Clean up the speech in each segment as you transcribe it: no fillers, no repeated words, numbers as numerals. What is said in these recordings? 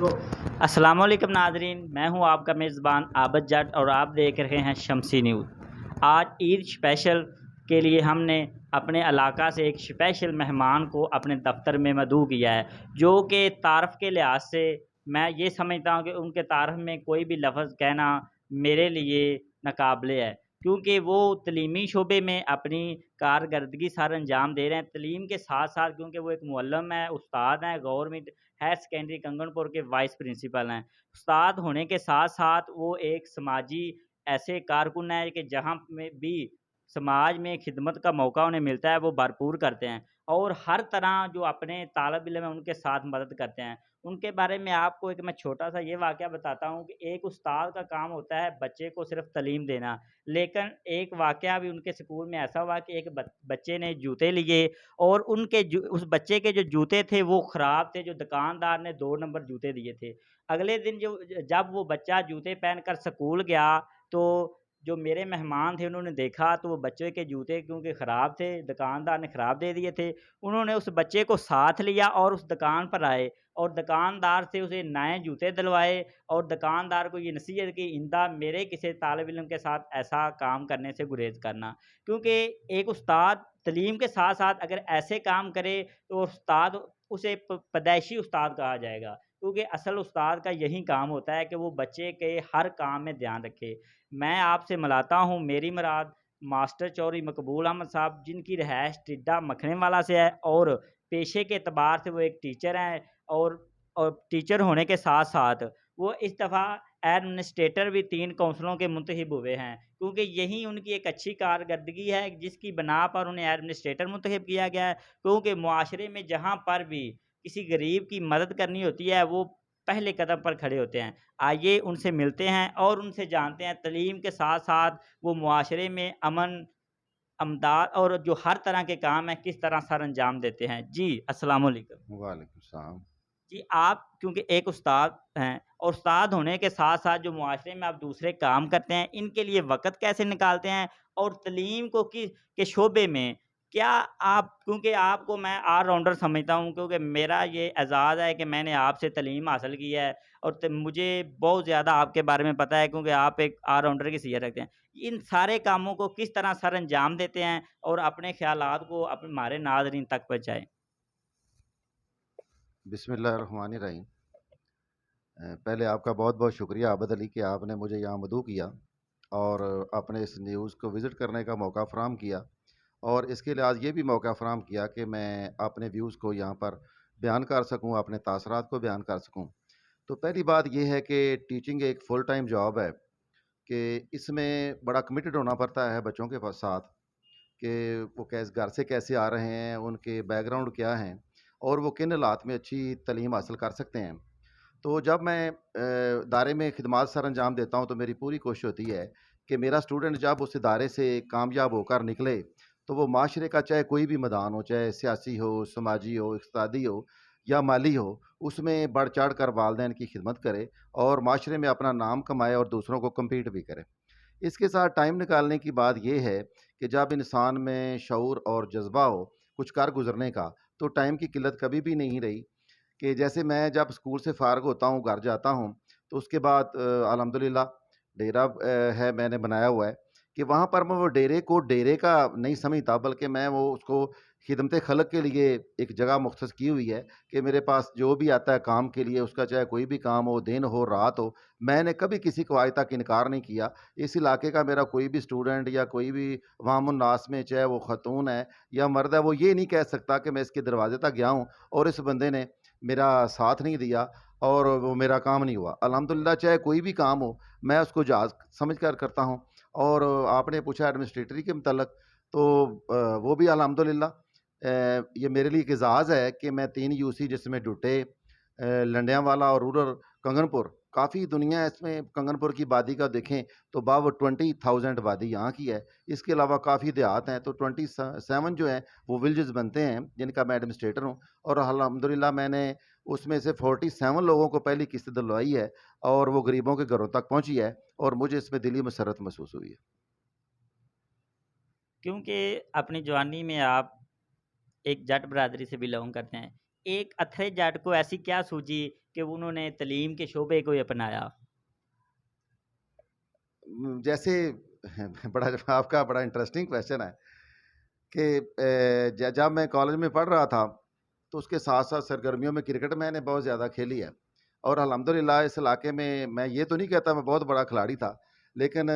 السلام علیکم ناظرین، میں ہوں آپ کا میزبان عابد جٹ اور آپ دیکھ رہے ہیں شمسی نیوز۔ آج عید اسپیشل کے لیے ہم نے اپنے علاقہ سے ایک اسپیشل مہمان کو اپنے دفتر میں مدعو کیا ہے، جو کہ تعارف کے لحاظ سے میں یہ سمجھتا ہوں کہ ان کے تعارف میں کوئی بھی لفظ کہنا میرے لیے ناقابل ہے، کیونکہ وہ تعلیمی شعبے میں اپنی کارکردگی سر انجام دے رہے ہیں۔ تعلیم کے ساتھ ساتھ کیونکہ وہ ایک معلم ہے، استاد ہیں، گورنمنٹ ہائر سیکنڈری کنگن پور کے وائس پرنسپل ہیں۔ استاد ہونے کے ساتھ ساتھ وہ ایک سماجی ایسے کارکن ہیں کہ جہاں میں بھی سماج میں خدمت کا موقع انہیں ملتا ہے وہ بھرپور کرتے ہیں، اور ہر طرح جو اپنے طالب علم ہیں ان کے ساتھ مدد کرتے ہیں۔ ان کے بارے میں آپ کو ایک میں چھوٹا سا یہ واقعہ بتاتا ہوں کہ ایک استاد کا کام ہوتا ہے بچے کو صرف تعلیم دینا، لیکن ایک واقعہ بھی ان کے اسکول میں ایسا ہوا کہ ایک بچے نے جوتے لیے اور ان کے اس بچے کے جو جوتے تھے وہ خراب تھے، جو دکاندار نے 2 نمبر جوتے دیے تھے۔ اگلے دن جب وہ بچہ جوتے پہن کر سکول گیا تو جو میرے مہمان تھے انہوں نے دیکھا تو وہ بچے کے جوتے کیونکہ خراب تھے، دکاندار نے خراب دے دیے تھے، انہوں نے اس بچے کو ساتھ لیا اور اس دکان پر آئے اور دکاندار سے اسے نئے جوتے دلوائے اور دکاندار کو یہ نصیحت کی آئندہ میرے کسی طالب علم کے ساتھ ایسا کام کرنے سے گریز کرنا، کیونکہ ایک استاد تعلیم کے ساتھ ساتھ اگر ایسے کام کرے تو استاد اسے پیدائشی استاد کہا جائے گا، کیونکہ اصل استاد کا یہی کام ہوتا ہے کہ وہ بچے کے ہر کام میں دھیان رکھے۔ میں آپ سے ملاتا ہوں، میری مراد ماسٹر چودھری مقبول احمد صاحب، جن کی رہائش ٹڈا مکھنے والا سے ہے اور پیشے کے اعتبار سے وہ ایک ٹیچر ہیں، اور ٹیچر ہونے کے ساتھ ساتھ وہ اس دفعہ ایڈمنسٹریٹر بھی 3 کونسلوں کے منتخب ہوئے ہیں، کیونکہ یہی ان کی ایک اچھی کارکردگی ہے جس کی بنا پر انہیں ایڈمنسٹریٹر منتخب کیا گیا ہے، کیونکہ معاشرے میں جہاں پر بھی کسی غریب کی مدد کرنی ہوتی ہے وہ پہلے قدم پر کھڑے ہوتے ہیں۔ آئیے ان سے ملتے ہیں اور ان سے جانتے ہیں تعلیم کے ساتھ ساتھ وہ معاشرے میں امن، امداد اور جو ہر طرح کے کام ہیں کس طرح سر انجام دیتے ہیں۔ جی السلام علیکم۔ وعلیکم السلام۔ جی آپ کیونکہ ایک استاد ہیں اور استاد ہونے کے ساتھ ساتھ جو معاشرے میں آپ دوسرے کام کرتے ہیں، ان کے لیے وقت کیسے نکالتے ہیں، اور تعلیم کو کے شعبے میں کیا آپ، کیونکہ آپ کو میں آل راؤنڈر سمجھتا ہوں، کیونکہ میرا یہ اعزاز ہے کہ میں نے آپ سے تعلیم حاصل کی ہے اور مجھے بہت زیادہ آپ کے بارے میں پتہ ہے، کیونکہ آپ ایک آل راؤنڈر کی صحت رکھتے ہیں۔ ان سارے کاموں کو کس طرح سر انجام دیتے ہیں اور اپنے خیالات کو ہمارے ناظرین تک پہنچائیں؟ بسم اللہ الرحمن الرحیم۔ پہلے آپ کا بہت بہت شکریہ عابد علی کہ آپ نے مجھے یہاں مدعو کیا اور اپنے اس نیوز کو وزٹ کرنے کا موقع فراہم کیا، اور اس کے لحاظ یہ بھی موقع فراہم کیا کہ میں اپنے ویوز کو یہاں پر بیان کر سکوں، اپنے تاثرات کو بیان کر سکوں۔ تو پہلی بات یہ ہے کہ ٹیچنگ ایک فل ٹائم جاب ہے کہ اس میں بڑا کمیٹڈ ہونا پڑتا ہے بچوں کے ساتھ، کہ وہ گھر سے کیسے آ رہے ہیں، ان کے بیک گراؤنڈ کیا ہیں، اور وہ کن حالات میں اچھی تعلیم حاصل کر سکتے ہیں۔ تو جب میں ادارے میں خدمات سر انجام دیتا ہوں تو میری پوری کوشش ہوتی ہے کہ میرا اسٹوڈنٹ جب اس ادارے سے کامیاب ہو کر نکلے تو وہ معاشرے کا چاہے کوئی بھی میدان ہو، چاہے سیاسی ہو، سماجی ہو، اقتصادی ہو یا مالی ہو، اس میں بڑھ چڑھ کر والدین کی خدمت کرے اور معاشرے میں اپنا نام کمائے اور دوسروں کو کمپیٹ بھی کرے۔ اس کے ساتھ ٹائم نکالنے کی بات یہ ہے کہ جب انسان میں شعور اور جذبہ ہو کچھ کر گزرنے کا تو ٹائم کی قلت کبھی بھی نہیں رہی، کہ جیسے میں جب اسکول سے فارغ ہوتا ہوں، گھر جاتا ہوں، تو اس کے بعد الحمدللہ ڈیرا ہے میں نے بنایا ہوا ہے کہ وہاں پر میں وہ ڈیرے کو ڈیرے کا نہیں سمجھتا، بلکہ میں وہ اس کو خدمت خلق کے لیے ایک جگہ مختص کی ہوئی ہے کہ میرے پاس جو بھی آتا ہے کام کے لیے، اس کا چاہے کوئی بھی کام ہو، دن ہو رات ہو، میں نے کبھی کسی کو آج تک انکار نہیں کیا۔ اس علاقے کا میرا کوئی بھی اسٹوڈنٹ یا کوئی بھی عوام الناس میں، چاہے وہ خاتون ہے یا مرد ہے، وہ یہ نہیں کہہ سکتا کہ میں اس کے دروازے تک گیا ہوں اور اس بندے نے میرا ساتھ نہیں دیا اور وہ میرا کام نہیں ہوا۔ الحمدللہ چاہے کوئی بھی کام ہو میں اس کو جہاز سمجھ کر کرتا ہوں۔ اور آپ نے پوچھا ایڈمنسٹریٹری کے متعلق، تو وہ بھی الحمدللہ یہ میرے لیے ایک اعزاز ہے کہ میں 3 جس میں ڈوٹے، لنڈیاں والا اور رورل کنگن پور، کافی دنیا ہے اس میں، کنگن پور کی وادی کا دیکھیں تو باو 20,000 وادی یہاں کی ہے، اس کے علاوہ کافی دیہات ہیں، تو 27 جو ہیں وہ ولیجز بنتے ہیں جن کا میں ایڈمنسٹریٹر ہوں، اور الحمدللہ میں نے اس میں سے 47 لوگوں کو پہلی قسط دلوائی ہے اور وہ غریبوں کے گھروں تک پہنچی ہے، اور مجھے اس میں دلی مسرت محسوس ہوئی ہے۔ کیونکہ اپنی جوانی میں آپ ایک جٹ برادری سے بلونگ کرتے ہیں، ایک اتھرے جٹ کو ایسی کیا سوچی کہ انہوں نے تعلیم کے شعبے کو ہی اپنایا؟ جیسے بڑا آپ کا بڑا انٹرسٹنگ کویشچن ہے کہ جب میں کالج میں پڑھ رہا تھا تو اس کے ساتھ ساتھ سرگرمیوں میں کرکٹ میں نے بہت زیادہ کھیلی ہے، اور الحمدللہ اس علاقے میں یہ تو نہیں کہتا میں بہت بڑا کھلاڑی تھا، لیکن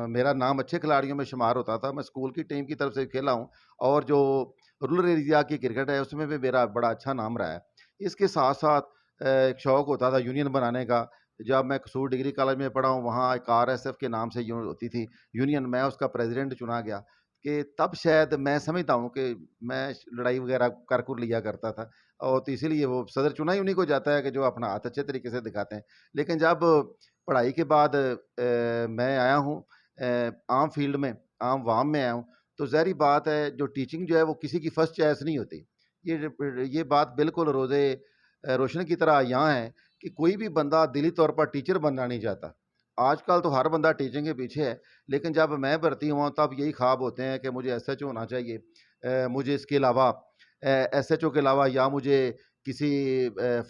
میرا نام اچھے کھلاڑیوں میں شمار ہوتا تھا۔ میں اسکول کی ٹیم کی طرف سے کھیلا ہوں، اور جو رورل ایریا کی کرکٹ ہے اس میں بھی میرا بڑا اچھا نام رہا ہے۔ اس کے ساتھ ساتھ ایک شوق ہوتا تھا یونین بنانے کا۔ جب میں قصور ڈگری کالج میں پڑھا ہوں، وہاں ایک RSF کے نام سے ہوتی تھی یونین، میں اس کا پریزیڈنٹ چنا گیا، کہ تب شاید میں سمجھتا ہوں کہ میں لڑائی وغیرہ کر لیا کرتا تھا، اور تو اسی لیے وہ صدر چنا ہی انہیں کو جاتا ہے کہ جو اپنا ہاتھ اچھے طریقے سے دکھاتے ہیں۔ لیکن جب پڑھائی کے بعد میں آیا ہوں عام فیلڈ میں، عام وام میں آیا ہوں، تو ظاہری بات ہے جو ٹیچنگ جو ہے وہ کسی کی فرسٹ چوائس نہیں ہوتی۔ یہ بات بالکل روزے روشن کی طرح یہاں ہے کہ کوئی بھی بندہ دلی طور پر ٹیچر بننا نہیں چاہتا۔ آج کل تو ہر بندہ ٹیچنگ کے پیچھے ہے، لیکن جب میں بھرتی ہوا تب یہی خواب ہوتے ہیں کہ مجھے SHO ہونا چاہیے، مجھے اس کے علاوہ SHO کے علاوہ یا مجھے کسی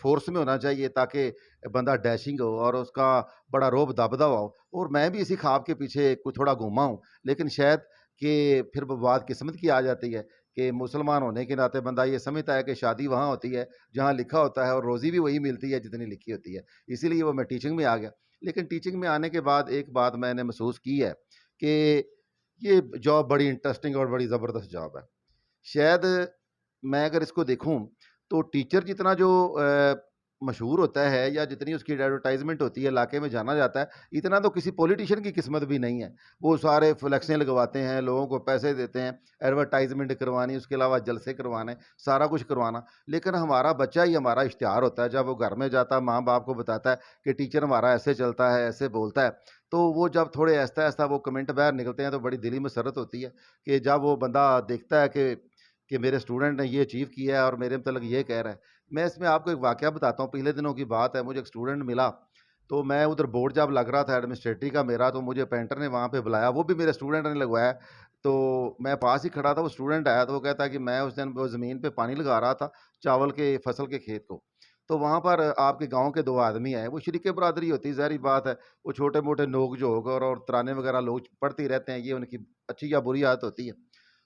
فورس میں ہونا چاہیے تاکہ بندہ ڈیشنگ ہو اور اس کا بڑا روب دبدبا ہو، اور میں بھی اسی خواب کے پیچھے کوئی تھوڑا گھوما ہوں۔ لیکن شاید کہ پھر وہ بات قسمت کی آ جاتی ہے کہ مسلمان ہونے کے ناطے بندہ یہ سمجھتا ہے کہ شادی وہاں ہوتی ہے جہاں لکھا ہوتا ہے، اور روزی بھی وہی ملتی ہے جتنی لکھی ہوتی ہے، اسی لیے وہ میں ٹیچنگ میں آ گیا۔ لیکن ٹیچنگ میں آنے کے بعد ایک بات میں نے محسوس کی ہے کہ یہ جاب بڑی انٹرسٹنگ اور بڑی زبردست جاب ہے۔ شاید میں اگر اس کو دیکھوں تو ٹیچر جتنا جو مشہور ہوتا ہے یا جتنی اس کی ایڈورٹائزمنٹ ہوتی ہے، علاقے میں جانا جاتا ہے، اتنا تو کسی پولیٹیشین کی قسمت بھی نہیں ہے۔ وہ سارے فلیکسیں لگواتے ہیں، لوگوں کو پیسے دیتے ہیں، ایڈورٹائزمنٹ کروانی، اس کے علاوہ جلسے کروانے، سارا کچھ کروانا۔ لیکن ہمارا بچہ ہی ہمارا اشتہار ہوتا ہے، جب وہ گھر میں جاتا ہے ماں باپ کو بتاتا ہے کہ ٹیچر ہمارا ایسے چلتا ہے، ایسے بولتا ہے، تو وہ جب تھوڑے آہستہ آہستہ وہ کمنٹ باہر نکلتے ہیں تو بڑی دلی مسرت ہوتی ہے کہ جب وہ بندہ دیکھتا ہے کہ میرے اسٹوڈنٹ نے یہ اچیو کیا ہے اور میرے متعلق یہ کہہ رہا ہے۔ میں اس میں آپ کو ایک واقعہ بتاتا ہوں، پچھلے دنوں کی بات ہے، مجھے ایک اسٹوڈنٹ ملا، تو میں ادھر بورڈ جب لگ رہا تھا ایڈمنسٹریٹری کا میرا، تو مجھے پینٹر نے وہاں پہ بلایا، وہ بھی میرے اسٹوڈنٹ نے لگوایا، تو میں پاس ہی کھڑا تھا، وہ اسٹوڈنٹ آیا تو وہ کہتا ہے کہ میں اس دن وہ زمین پہ پانی لگا رہا تھا چاول کے فصل کے کھیت کو، تو وہاں پر آپ کے گاؤں کے 2 آدمی آئے، وہ شریک برادری ہوتی ہے، ظاہری بات ہے، وہ چھوٹے موٹے نوک جھوک اور ترانے وغیرہ لوگ پڑھتے ہی رہتے ہیں، یہ ان کی اچھی یا بری عادت ہوتی ہے۔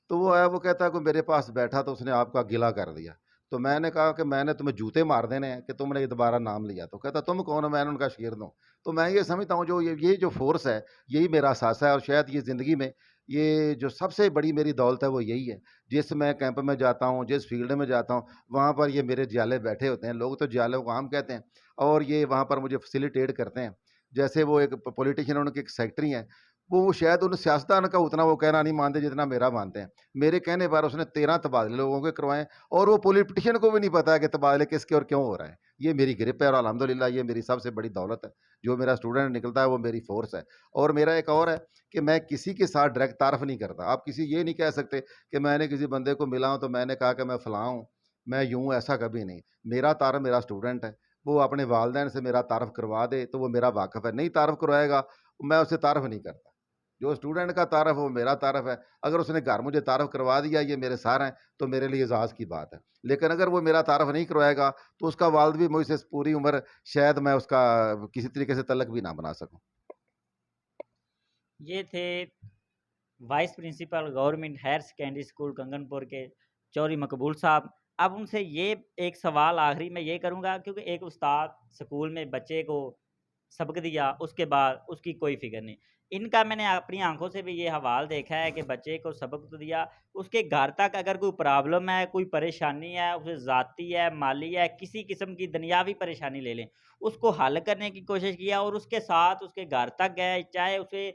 تو وہ آیا، وہ کہتا ہے کہ میرے پاس بیٹھا تو اس نے آپ کا گلہ کر دیا، تو میں نے کہا کہ میں نے تمہیں جوتے مار دینے ہیں کہ تم نے یہ دوبارہ نام لیا، تو کہتا تم کون ہو، میں نے ان کا شاگرد ہوں۔ تو میں یہ سمجھتا ہوں جو یہ جو فورس ہے یہی میرا اثاثہ ہے، اور شاید یہ زندگی میں یہ جو سب سے بڑی میری دولت ہے وہ یہی ہے۔ جس میں کیمپ میں جاتا ہوں، جس فیلڈ میں جاتا ہوں، وہاں پر یہ میرے جیالے بیٹھے ہوتے ہیں، لوگ تو جیالوں کو عام کہتے ہیں، اور یہ وہاں پر مجھے فیسیلیٹیٹ کرتے ہیں۔ جیسے وہ ایک پولیٹیشین، ان کے ایک سیکٹری ہیں، وہ شاید ان سیاستدان کا اتنا وہ کہنا نہیں مانتے جتنا میرا مانتے ہیں۔ میرے کہنے پر اس نے 13 تبادلے لوگوں کے کروائے، اور وہ پولیٹیشین کو بھی نہیں پتا ہے کہ تبادلے کس کے اور کیوں ہو رہے ہیں۔ یہ میری گرپ ہے، اور الحمدللہ یہ میری سب سے بڑی دولت ہے، جو میرا اسٹوڈنٹ نکلتا ہے وہ میری فورس ہے۔ اور میرا ایک اور ہے کہ میں کسی کے ساتھ ڈائریکٹ تعارف نہیں کرتا۔ آپ کسی یہ نہیں کہہ سکتے کہ میں نے کسی بندے کو ملا ہوں تو میں نے کہا کہ میں فلاں ہوں، میں یوں، ایسا کبھی نہیں۔ میرا تعارف میرا اسٹوڈنٹ ہے، وہ اپنے والدین سے میرا تعارف کروا دے تو وہ میرا واقف ہے، نہیں تعارف کروائے گا میں اسے تعارف نہیں کرتا۔ جو اسٹوڈنٹ کا تعارف وہ میرا تعارف ہے، اگر اس نے گھر مجھے تعارف کروا دیا یہ میرے سار ہیں تو میرے لیے اعزاز کی بات ہے، لیکن اگر وہ میرا تعارف نہیں کروائے گا تو اس کا والد بھی مجھ سے پوری عمر شاید میں اس کا کسی طریقے سے تعلق بھی نہ بنا سکوں۔ یہ تھے vice principal government higher secondary school Kanganpur کے چوری مقبول صاحب۔ اب ان سے یہ ایک سوال آخری میں یہ کروں گا، کیونکہ ایک استاد اسکول میں بچے کو سبق دیا، اس کے بعد اس کی کوئی فکر نہیں۔ ان کا میں نے اپنی آنکھوں سے بھی یہ حوال دیکھا ہے کہ بچے کو سبق تو دیا، اس کے گھر تک اگر کوئی پرابلم ہے، کوئی پریشانی ہے، اسے ذاتی ہے، مالی ہے، کسی قسم کی دنیاوی پریشانی لے لیں، اس کو حل کرنے کی کوشش کیا، اور اس کے ساتھ اس کے گھر تک گئے، چاہے اسے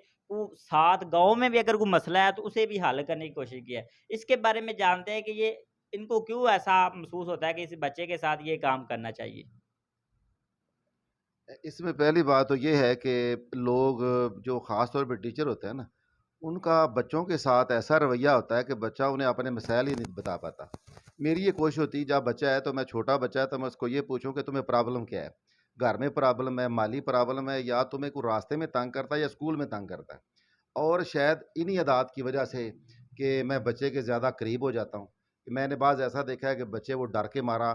ساتھ گاؤں میں بھی اگر کوئی مسئلہ ہے تو اسے بھی حل کرنے کی کوشش کی ہے۔ اس کے بارے میں جانتے ہیں کہ یہ ان کو کیوں ایسا محسوس ہوتا ہے کہ اس بچے کے ساتھ یہ کام کرنا چاہیے؟ اس میں پہلی بات تو یہ ہے کہ لوگ جو خاص طور پہ ٹیچر ہوتے ہیں نا، ان کا بچوں کے ساتھ ایسا رویہ ہوتا ہے کہ بچہ انہیں اپنے مسائل ہی نہیں بتا پاتا۔ میری یہ کوشش ہوتی ہے جب بچہ ہے تو میں چھوٹا بچہ ہے تو میں اس کو یہ پوچھوں کہ تمہیں پرابلم کیا ہے، گھر میں پرابلم ہے، مالی پرابلم ہے، یا تمہیں کوئی راستے میں تنگ کرتا ہے یا اسکول میں تنگ کرتا ہے۔ اور شاید انہی عادات کی وجہ سے کہ میں بچے کے زیادہ قریب ہو جاتا ہوں، کہ میں نے بعض ایسا دیکھا ہے کہ بچے وہ ڈر کے مارا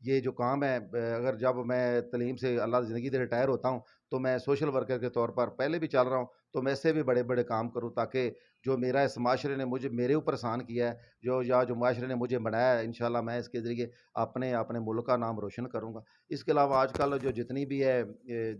یہ جو کام ہے اگر جب میں تعلیم سے اللہ زندگی دے ریٹائر ہوتا ہوں تو میں سوشل ورکر کے طور پر پہلے بھی چل رہا ہوں، تو میں اس سے بھی بڑے بڑے کام کروں تاکہ جو میرا اس معاشرے نے میرے اوپر احسان کیا ہے، جو معاشرے نے مجھے بنایا ہے، انشاءاللہ میں اس کے ذریعے اپنے ملک کا نام روشن کروں گا۔ اس کے علاوہ آج کل جو جتنی بھی ہے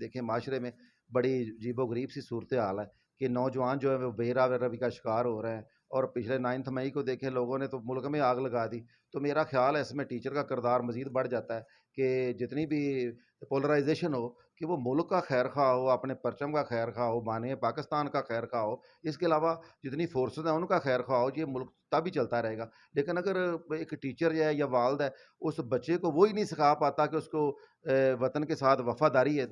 دیکھیں معاشرے میں بڑی عجیب و غریب سی صورتحال ہے کہ نوجوان جو ہے وہ بے راہ روی کا شکار ہو رہے ہیں، اور پچھلے 9 مئی کو دیکھیں لوگوں نے تو ملک میں آگ لگا دی۔ تو میرا خیال ہے اس میں ٹیچر کا کردار مزید بڑھ جاتا ہے کہ جتنی بھی پولرائزیشن ہو کہ وہ ملک کا خیر خواہ ہو، اپنے پرچم کا خیر خواہ ہو، بانی پاکستان کا خیر خواہ ہو، اس کے علاوہ جتنی فورسز ہیں ان کا خیر خواہ ہو، یہ ملک تب ہی چلتا رہے گا۔ لیکن اگر ایک ٹیچر ہے یا والد ہے اس بچے کو وہی نہیں سکھا پاتا کہ اس کو وطن کے ساتھ وفاداری ہے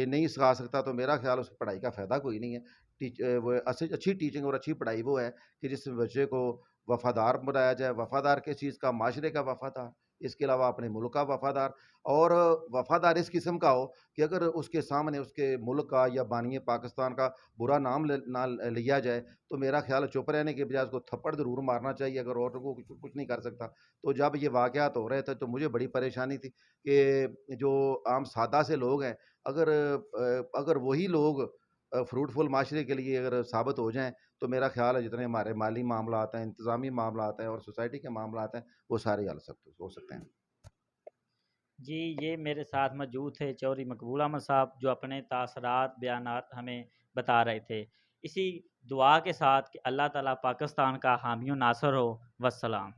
نہیں سکھا سکتا، تو میرا خیال اس پڑھائی کا فائدہ کوئی نہیں ہے۔ وہ اچھی ٹیچنگ اور اچھی پڑھائی وہ ہے کہ جس بچے کو وفادار بنایا جائے۔ وفادار کس چیز کا؟ معاشرے کا وفادار، اس کے علاوہ اپنے ملک کا وفادار، اور وفادار اس قسم کا ہو کہ اگر اس کے سامنے اس کے ملک کا یا بانی پاکستان کا برا نام نہ لیا جائے تو میرا خیال ہے چپ رہنے کے بجائے اس کو تھپڑ ضرور مارنا چاہیے اگر اور کو کچھ نہیں کر سکتا۔ تو جب یہ واقعات ہو رہے تھے تو مجھے بڑی پریشانی تھی کہ جو عام سادہ سے لوگ ہیں اگر وہی لوگ فروٹفل معاشرے کے لیے اگر ثابت ہو جائیں تو میرا خیال ہے جتنے ہمارے مالی معاملات ہیں، انتظامی معاملات ہیں اور سوسائٹی کے معاملات ہیں وہ سارے حل ہو سکتے ہیں۔ جی، یہ میرے ساتھ موجود تھے چودھری مقبول احمد صاحب جو اپنے تاثرات بیانات ہمیں بتا رہے تھے، اسی دعا کے ساتھ کہ اللہ تعالیٰ پاکستان کا حامی و ناصر ہو۔ والسلام۔